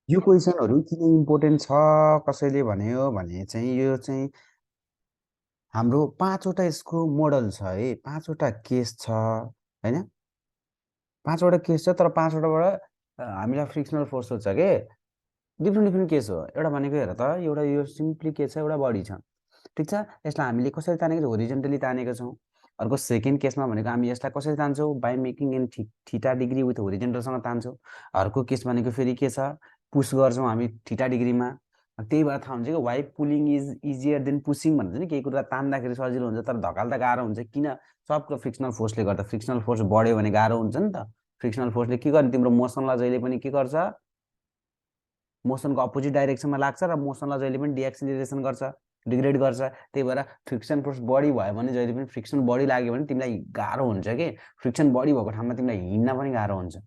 यो क्वेसनहरू किन इम्पोर्टेन्ट छ कसैले भन्यो भने चाहिँ यो चाहिँ हाम्रो पाँचवटा यसको मोडल छ है, पाँचवटा केस छ होइन, पाँचवटा केस छ तर पाँचवटाबाट हामीलाई फ्रिक्सनल फोर्स सोध्छ के डिफ्रेन्ट डिफ्रेन्ट केस हो। एउटा भनेको हेर त, एउटा यो सिम्पली के छ, एउटा बडी छ, ठिक छ। यसलाई हामीले कसरी तानेको छौँ, होरिजेन्टली तानेको छौँ। अर्को सेकेन्ड केसमा भनेको हामी यसलाई कसरी तान्छौँ, by making in theta degree with होरिजेन्टलसँग तान्छौँ। अर्को केस भनेको फेरि के छ, पुस गर्छौँ हामी थीटा डिग्रीमा। त्यही भएर थाहा हुन्छ कि why pulling is easier than pushing भन्छ नि, केही कुरा तान्दाखेरि सजिलो हुन्छ तर धकाल्दा गाह्रो हुन्छ। किन? सबको फ्रिक्सनल फोर्सले गर्दा। फ्रिक्सनल फोर्स बढ्यो भने गाह्रो हुन्छ नि त। फ्रिक्सनल फोर्सले के गर्ने, तिम्रो मोसनलाई जहिले पनि के गर्छ, मोसनको अपोजिट डाइरेक्सनमा लाग्छ र मोसनलाई जहिले पनि डिएक्सिलरेसन गर्छ, डिग्रेड गर्छ। त्यही भएर फ्रिक्सन फोर्स बढी भयो भने, जहिले पनि फ्रिक्सन बढी लाग्यो भने तिमीलाई गाह्रो हुन्छ कि फ्रिक्सन बढी भएको ठाउँमा तिमीलाई हिँड्न पनि गाह्रो हुन्छ।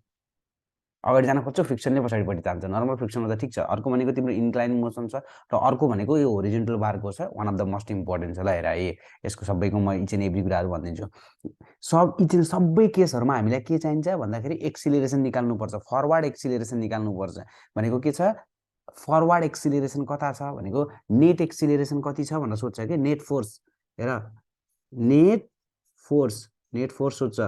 अगाडि जान खोज्छौ, फ्रिक्सनले पछाडिपट्टि तान्छ। नर्मल फ्रिक्सनमा त ठिक छ। अर्को भनेको तिम्रो इन्क्लाइन मोसन छ र अर्को भनेको यो होरिजेन्टल बारको छ। One of the most important छ। ल हेर है, यसको सबैको म इच एन्ड एभ्री कुराहरू भनिदिन्छु। सबै केसहरूमा हामीलाई के चाहिन्छ भन्दाखेरि एक्सिलरेसन निकाल्नुपर्छ, फरवर्ड एक्सिलरेसन निकाल्नुपर्छ। भनेको के छ, फरवर्ड एक्सिलरेसन कता छ भनेको नेट एक्सिलरेसन कति छ भनेर सोध्छ कि नेट फोर्स। हेर, नेट फोर्स, नेट फोर्स सोध्छ,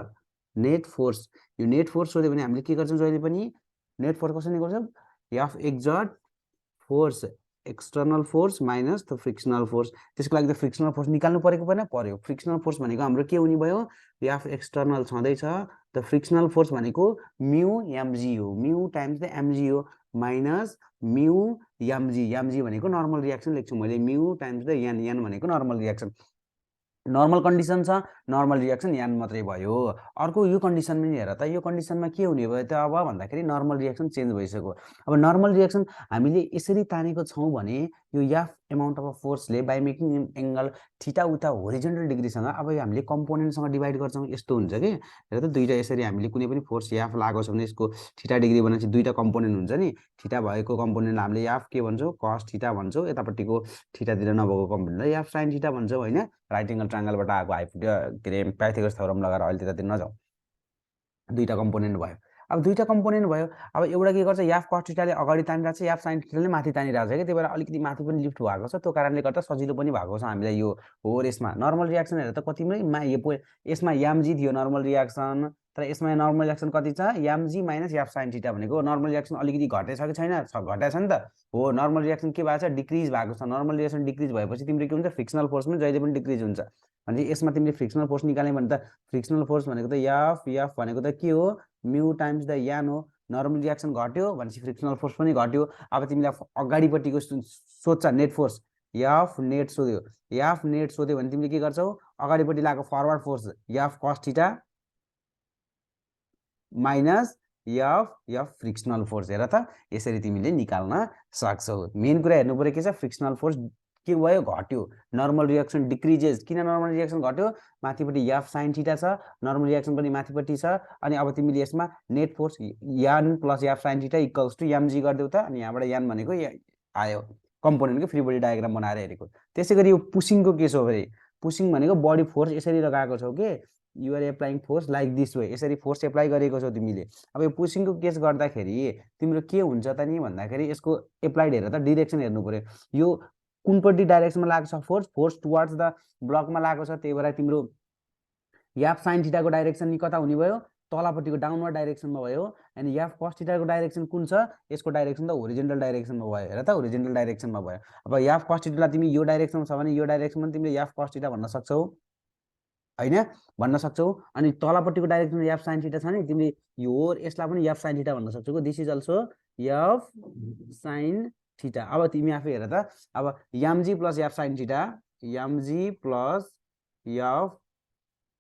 नेट फोर्स। यो नेट फोर्स सोध्यो भने हामीले के गर्छौँ, जहिले पनि नेट फोर्स कसरी निकाल्छौँ, F exert force external force minus the frictional force. त्यसको लागि त फ्रिक्सनल फोर्स निकाल्नु परेको परेन, पर्यो। फ्रिक्सनल फोर्स भनेको हाम्रो के हुने भयो, एफ एक्सटर्नल छँदैछ, द फ्रिक्सनल फोर्स भनेको म्यू एमजी हो, म्यू टाइम्स द एमजी हो, माइनस म्यू एमजी। एमजी भनेको नर्मल रियाक्सन लेख्छु मैले, mu times the N, N भनेको नर्मल रियाक्सन। नर्मल कन्डिसन छ, नर्मल रियाक्सन यान मात्रै भयो। अर्को यो कन्डिसन पनि हेर त, यो कन्डिसनमा के हुने भयो त अब भन्दाखेरि नर्मल रियाक्सन चेन्ज भइसक्यो। अब नर्मल रियाक्सन हामीले यसरी तानेको छौँ भने यो एफ एमाउन्ट अफ फोर्सले बाई मेकिङ एङ्गल थीटा उता होरिजेन्टल डिग्रीसँग, अब यो हामीले कम्पोनेन्टसँग डिभाइड गर्छौँ, यस्तो हुन्छ कि हेर त, दुईवटा यसरी हामीले कुनै पनि फोर्स एफ लागेको छ भने यसको थीटा डिग्री भनेपछि दुईवटा कम्पोनेन्ट हुन्छ नि। थीटा भएको कम्पोनेन्ट हामीले एफ के भन्छौँ, कस थीटा भन्छौँ, यतापट्टिको थीटातिर नभएको कम्पोनेन्टलाई एफ साइन थीटा भन्छौँ होइन। राइट एङ्गल ट्रायङ्गलबाट आएको आइपुग्यो, के अरे पाइथागोरस थ्योरम लगाएर अहिले त्यतातिर नजाउँ। दुईवटा कम्पोनेन्ट भयो। अब दुईवटा कम्पोनेन्ट भयो, अब एउटा के गर्छ, याफ कस थीटाले अगाडि तानिरहेको छ, याफ साइन थीटाले माथि तानिरहेको छ कि, त्यही भएर अलिकति माथि पनि लिफ्ट भएको छ। त्यो कारणले गर्दा सजिलो पनि भएको छ हामीलाई यो हो। यसमा नर्मल रियाक्सन हेरेर त कतिमै यसमा यामजी थियो नर्मल रियाक्सन, तर यसमा नर्मल रियाक्सन कति छ, यामजी माइनस याफ साइन थीटा भनेको नर्मल रियाक्सन अलिकति घटेछ कि छैन, घटेको छ नि त हो। नर्मल रियाक्सन के भएको छ, डिक्रिज भएको छ। नर्मल रियाक्सन डिक्रिज भएपछि तिम्रो के हुन्छ, फ्रिक्सनल फोर्स पनि जहिले पनि डिक्रिज हुन्छ। भने यसमा तिमीले फ्रिक्सनल फोर्स निकाल्ने भने त फ्रिक्सनल फोर्स भनेको त एफ, एफ भनेको त के हो, म्यू टाइम्स द यान हो। नर्मल रियाक्सन घट्यो भनेपछि फ्रिक्सनल फोर्स पनि घट्यो। अब तिमीलाई अगाडिपट्टिको सोध्छ नेट फोर्स, एफ नेट सोध्यो, एफ नेट सोध्यो भने तिमीले के गर्छौ, अगाडिपट्टि लागेको forward force F cos theta minus F F frictional force. हेर त, यसरी तिमीले निकाल्न सक्छौ। मेन कुरा हेर्नु पर्यो के छ, फ्रिक्सनल फोर्स के भयो, घट्यो। नर्मल रियाक्सन डिक्रिजेस, किन नर्मल रियाक्सन घट्यो, माथिपट्टि एफ साइन थीटा छ, नर्मल रियाक्सन पनि माथिपट्टि छ। अनि अब तिमीले यसमा नेट फोर्स यान plus F sine theta equals to mg गरिदेऊ त। अनि यहाँबाट यान भनेको आयो, कम्पोनेन्टको फ्री बडी डायग्राम बनाएर हेरेको। त्यसै गरी यो पुसिङको केस हो फेरि। पुसिङ भनेको बडी फोर्स यसरी लगाएको छौ कि, you're applying force like this way, यसरी फोर्स एप्लाई गरेको छौ तिमीले। अब यो पुसिङको केस गर्दाखेरि तिम्रो के हुन्छ त नि भन्दाखेरि, यसको एप्लाइड हेरेर त डिरेक्सन हेर्नु पर्यो। यो कुनपट्टि डाइरेक्सनमा लागेको छ फोर्स, फोर्स टुवर्ड्स द ब्लकमा लागेको छ। त्यही भएर तिम्रो एफ साइन थीटाको डाइरेक्सन नि कता हुने भयो, तलपट्टिको डाउनवर्ड डाइरेक्सनमा भयो। अनि एफ कस थीटाको डाइरेक्सन कुन छ, यसको डाइरेक्सन त होरिजेन्टल डाइरेक्सनमा भयो। हेर त, होरिजेन्टल डाइरेक्सनमा भयो। अब एफ कस थीटालाई तिमी यो डाइरेक्सनमा छ भने यो डाइरेक्सनमा तिमीले एफ कस थीटा भन्न सक्छौ होइन, भन्न सक्छौ। अनि तलपट्टिको डाइरेक्सनमा एफ साइन थीटा छ नि, तिमीले यो यसलाई पनि एफ साइन थीटा भन्न सक्छौ। This is also F sine theta. अब तिमी आफै हेर त, अब MG plus F sine theta, MG plus F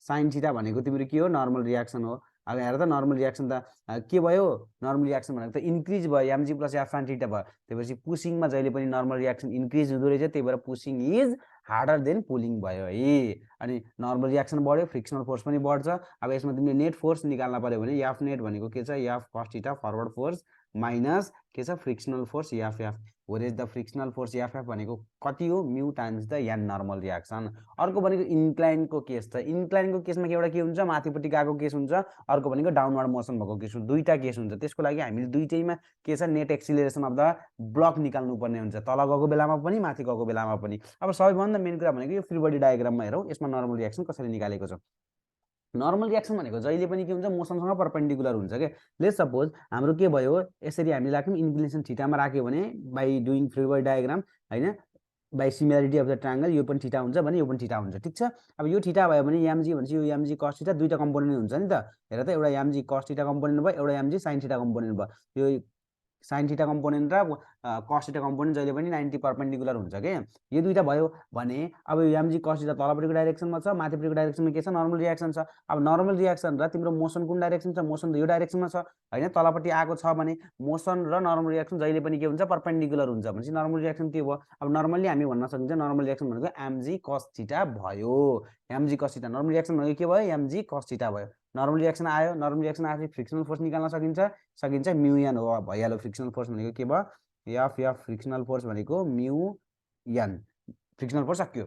sine theta भनेको तिम्रो के हो, नर्मल रियाक्सन हो। अब हेर त, नर्मल रियाक्सन त के भयो, नर्मल रियाक्सन भनेको त इन्क्रिज भयो, MG plus F sine theta भयो। त्यसपछि पुसिङमा जहिले पनि नर्मल रियाक्सन इन्क्रिज हुँदो रहेछ। त्यही भएर pushing is harder than pulling भयो है। अनि नर्मल रियाक्सन बढ्यो, फ्रिक्सनल फोर्स पनि बढ्छ। अब यसमा तिमीले नेट फोर्स निकाल्न पर्यो भने एफ नेट भनेको के छ, F cos theta forward force minus के छ frictional force F F where is the frictional force F F भनेको कति हो mu times the N normal reaction अर्को भनेको इन्क्लाइनको केस छ इन्क्लाइनको केसमा एउटा के हुन्छ माथिपट्टि गएको केस हुन्छ अर्को भनेको डाउनवर्ड मोसन भएको केस हुन्छ दुईटा केस हुन्छ त्यसको लागि हामीले दुईटैमा के छ net acceleration of the block निकाल्नु पर्ने हुन्छ तल गएको बेलामा पनि माथि गएको बेलामा पनि अब सबैभन्दा मेन कुरा भनेको यो फ्री बडी डायग्राममा हेरौँ यसमा नर्मल रियाक्सन कसरी निकालेको छ नर्मल रियाक्सन भनेको जहिले पनि के हुन्छ मोसनसँग परपेन्डिकुलर हुन्छ के लेट्स सपोज हाम्रो के भयो यसरी हामीले राख्यौँ इन्क्लिनेसन थीटामा राख्यो भने by doing free body diagram हैन by similarity of the triangle यो पनि थीटा हुन्छ भने यो पनि थीटा हुन्छ ठीक छ अब यो थीटा भयो भने एमजी भनेपछि यो एमजी cos थीटा दुईटा कम्पोनेन्ट हुन्छ नि त हेर त एउटा एमजी cos थीटा कम्पोनेन्ट भयो एउटा एमजी sin थीटा कम्पोनेन्ट भयो यो sin थीटा कम्पोनेन्ट र cos थीटा कम्पोनेन्ट जहिले पनि 90 परपेन्डिकुलर हुन्छ के यो दुईटा भयो भने अब यो एमजी cos थीटा तलपट्टिको डाइरेक्सनमा छ माथिपट्टिको डाइरेक्सनमा के छ नर्मल रियाक्सन छ अब नर्मल रियाक्सन र तिम्रो मोसन कुन डाइरेक्सन छ मोसन यो डाइरेक्सनमा छ हैन तलपट्टि आएको छ भने मोसन र नर्मल रियाक्सन जहिले पनि के हुन्छ परपेन्डिकुलर हुन्छ भनेपछि नर्मल रियाक्सन के भयो अब नर्मली हामी भन्न सकिन्छ नर्मल रियाक्सन भनेको एमजी cos थीटा भयो MG cos theta normal reaction भनेको के भयो एमजी cos थीटा भयो नर्मल रियाक्सन आयो नर्मल रियाक्सन आएपछि फ्रिक्सनल फोर्स निकाल्न सकिन्छ म्यू एन हो भइहाल्यो फ्रिक्सनल फोर्स भनेको के भयो एफ फ्रिक्सनल फोर्स भनेको म्यू एन फ्रिक्सनल फोर्स सक्यो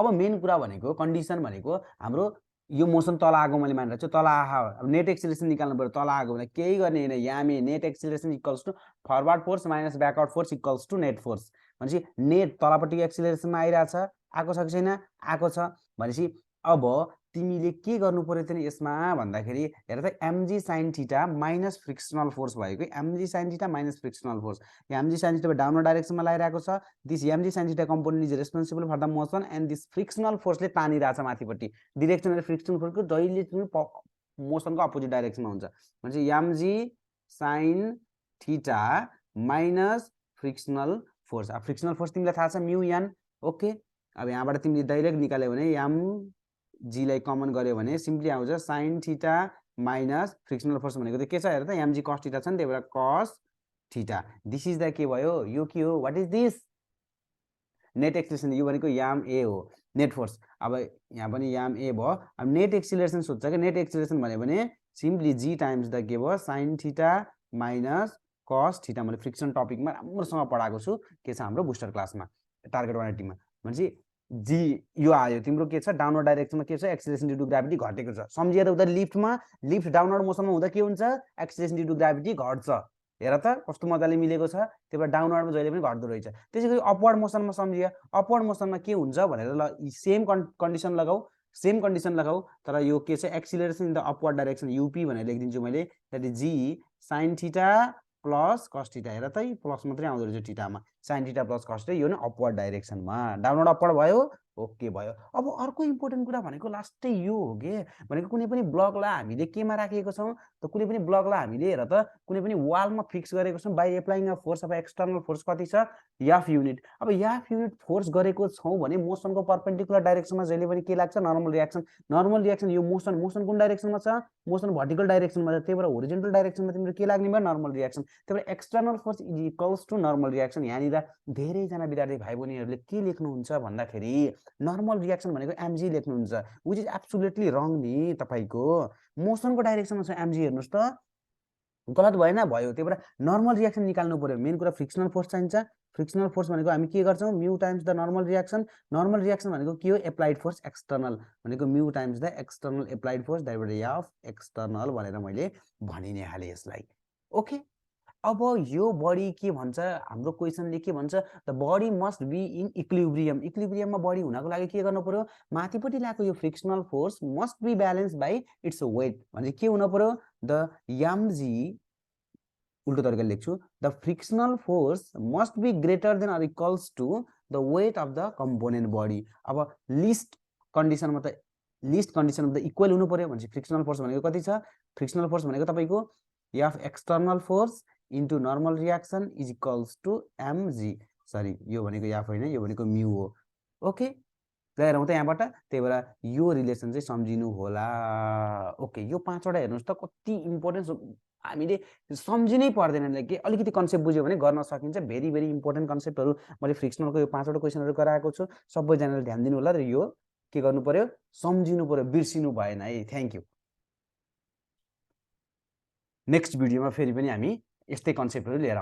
अब मेन कुरा भनेको कन्डिसन भनेको हाम्रो यो मोसन तल आएको मैले मानिरहेको छु तल अब नेट एक्सिलेरेसन निकाल्नु पर्यो तल आएको भने केही गर्ने हैन यामे net acceleration equals to forward force minus backward force equals to net force भनेपछि नेट तलपट्टि एक्सिलेरेसनमा आइरहेछ आएको छ कि छैन आएको छ भनेपछि अब तिमीले के गर्नु पर्यो त यसमा भन्दाखेरि हेर त mg sin theta minus frictional force भएको mg sin theta minus frictional force mg sin theta downward डाइरेक्सनमा लागिरहेको छ this mg sin theta component is responsible for the motion and this frictional फोर्सले तानिरहेछ माथिपट्टि डिरेक्सनल फ्रिक्सनल फोर्सको जहिले पनि मोसनको opposite डाइरेक्सनमा हुन्छ भनेपछि MG sin theta minus frictional force अब फ्रिक्सनल फोर्स तिमीलाई थाहा छ म्यू एन ओके अब यहाँबाट तिमीले डाइरेक्ट निकाल्यो भने एम जी लाई कमन गर्यो भने सिम्पली आउँछ sin theta minus frictional force भनेको त के छ हेर त एमजी cos थीटा छ नि त्यही भएर cos theta this is the के भयो यो के हो what is this net acceleration यो भनेको याम ए हो नेट फोर्स अब यहाँ पनि याम ए भयो अब नेट एक्सिलेरेसन सोध्छ के नेट एक्सिलेरेसन भन्यो भने सिम्पली जी टाइम्स द के भयो sin theta minus cos theta मैले फ्रिक्सन टपिकमा राम्रोसँग पढाएको छु के छ हाम्रो बुस्टर क्लासमा टार्गेट 180 मा भनेपछि जी यो आयो तिम्रो के छ डाउनवर्ड डाइरेक्सनमा के छ एक्सिलेरेसन ड्यू टु ग्राभिटी घटेको छ सम्झिए त उता लिफ्ट डाउनवर्ड मोसनमा हुँदा के हुन्छ एक्सिलेरेसन ड्यू टु ग्राभिटी घट्छ हेर त कस्तो मजाले मिलेको छ त्यही भएर डाउनवर्डमा जहिले पनि घट्दो रहेछ त्यसैगरी अपवर्ड मोसनमा सम्झिए अपवर्ड मोसनमा के हुन्छ भनेर ल सेम कन्डिसन लगाऊ तर यो के छ acceleration in the upward direction U P भनेर लेखिदिन्छु मैले that is g sin theta plus cos theta हेर त प्लस मात्रै आउँदो रहेछ थीटामा sin theta plus cos theta यो नै अपवर्ड डाइरेक्सनमा डाउनवर्ड अपवर्ड भयो ओके भयो अब अर्को इम्पोर्टेन्ट कुरा भनेको लास्टै यो हो के भनेको कुनै पनि ब्लकलाई हामीले केमा राखेको छौं त कुनै पनि ब्लकलाई हामीले हेर त कुनै पनि वालमा फिक्स गरेको छौं by applying a force of external force कति छ एफ युनिट अब एफ युनिट फोर्स गरेको छौं भने मोसनको परपेन्डिकुलर डाइरेक्सनमा जहिले पनि के लाग्छ नर्मल रियाक्सन यो मोसन कुन डाइरेक्सनमा छ मोसन भर्टिकल डाइरेक्सनमा छ त्यही भएर होरिजोन्टल डाइरेक्सनमा तिम्रो के लाग्ने भयो नर्मल रियाक्सन त्यही भएर external force is equals to normal reaction यहाँनिर धेरै जना विद्यार्थी भाइ बहिनीहरूले के लेख्नुहुन्छ भन्दाखेरि नर्मल रियाक्सन भनेको एमजी लेख्नुहुन्छ व्हिच इज एब्सोल्युटली रङ नि तपाईको मोसनको डाइरेक्सनमा छ एमजी हेर्नुस् त गलत भएन भयो त्यही भएर नर्मल रियाक्सन निकाल्नु पर्यो मेन कुरा फ्रिक्सनल फोर्स चाहिन्छ फ्रिक्सनल फोर्स भनेको हामी के गर्छौं mu times the normal reaction भनेको के हो एप्लाइड फोर्स एक्सटर्नल भनेको mu times the external applied force that is F external भनेर मैले भनि नै हाले यसलाई ओके अब यो बडी के भन्छ हाम्रो क्वेशनले के भन्छ the body must be in इक्विलिब्रियममा बडी हुनको लागि के गर्नु पर्यो माथिपट्टि ल्याएको यो frictional force must be balance by its weight भने के हुन पर्यो द एमजी उल्टो तरिकाले लेख्छु the frictional force must be greater than or equals to the weight of the component body अब लिस्ट कन्डिसनमा द इक्वल हुनु पर्यो भनेपछि फ्रिक्सनल फोर्स भनेको कति छ फ्रिक्सनल फोर्स भनेको तपाईको F external force into normal reaction is equals to m g sorry यो भनेको एफ होइन यो भनेको म्यू हो ओके गएर त यहाँबाट त्यही भएर यो रिलेसन चाहिँ सम्झिनु होला ओके यो पाँचवटा हेर्नुस् त कति इम्पोर्टेन्ट हामीले सम्झिनै पर्दैन कि अलिकति कन्सेप्ट बुझ्यो भने गर्न सकिन्छ भेरी भेरी इम्पोर्टेन्ट कन्सेप्टहरु मैले फ्रिक्सनलको यो पाँचवटा क्वेशनहरु गराएको छु सबैजनाले ध्यान दिनु होला र यो के गर्नु पर्यो सम्झिनु पर्यो बिर्सिनु भएन है थ्यांक यू नेक्स्ट भिडियोमा फेरि पनि हामी यस्तै कन्सेप्टहरू लिएर